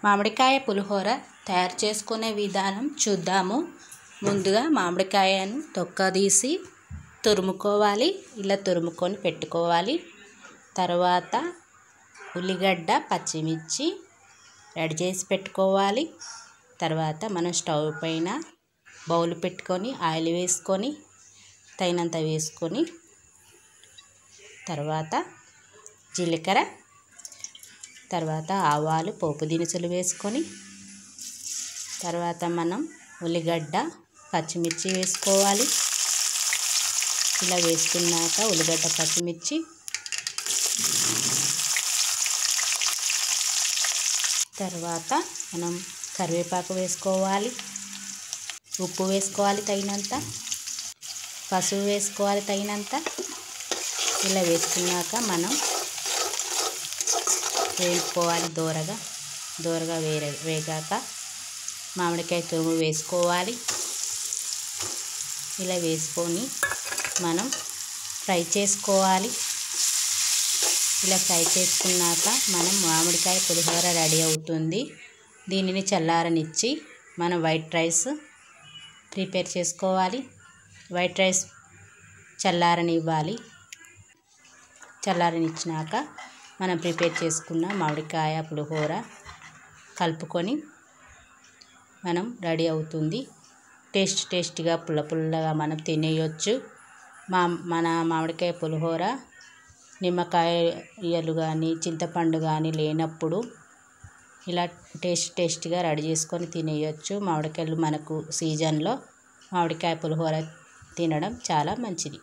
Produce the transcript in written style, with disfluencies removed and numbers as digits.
మామిడికాయ పులిహోర తయారు చేసుకునే విధానం చూద్దాము. ముందుగా మామిడికాయను తొక్క తీసి తురుముకోవాలి. ఇలా తురుముకొని పెట్టుకోవాలి. తర్వాత ఉల్లిగడ్డ, పచ్చిమిర్చి రెడీ చేసి పెట్టుకోవాలి. తర్వాత మనం స్టవ్ పైన బౌల్ పెట్టుకొని ఆయిల్ వేసుకొని తగినంత వేసుకొని తర్వాత జీలకర్ర, తర్వాత ఆవాలు, పోపు దినుసులు వేసుకొని తర్వాత మనం ఉల్లిగడ్డ, పచ్చిమిర్చి వేసుకోవాలి. ఇలా వేసుకున్నాక ఉల్లిగడ్డ, పచ్చిమిర్చి తర్వాత మనం కరివేపాకు వేసుకోవాలి. ఉప్పు వేసుకోవాలి తగినంత, పసుపు వేసుకోవాలి తగినంత. ఇలా వేసుకున్నాక మనం వేసుకోవాలి. దోరగా వేగాక మామిడికాయ తురుము వేసుకోవాలి. ఇలా వేసుకొని మనం ఫ్రై చేసుకోవాలి. ఇలా ఫ్రై చేసుకున్నాక మనం మామిడికాయ పులిహోర రెడీ అవుతుంది. దీనిని చల్లారనిచ్చి మనం వైట్ రైస్ ప్రిపేర్ చేసుకోవాలి. వైట్ రైస్ చల్లారనివ్వాలి. చల్లారనిచ్చినాక మనం ప్రిపేర్ చేసుకున్న మామిడికాయ పులిహోర కలుపుకొని మనం రెడీ అవుతుంది. టేస్టీగా పుల్లగా మనం తినేయొచ్చు. మన మామిడికాయ పులిహోర నిమ్మకాయలు కానీ చింతపండు కానీ లేనప్పుడు ఇలా టేస్టీగా రెడీ చేసుకొని తినేయొచ్చు. మామిడికాయలు మనకు సీజన్లో మామిడికాయ పులిహోర తినడం చాలా మంచిది.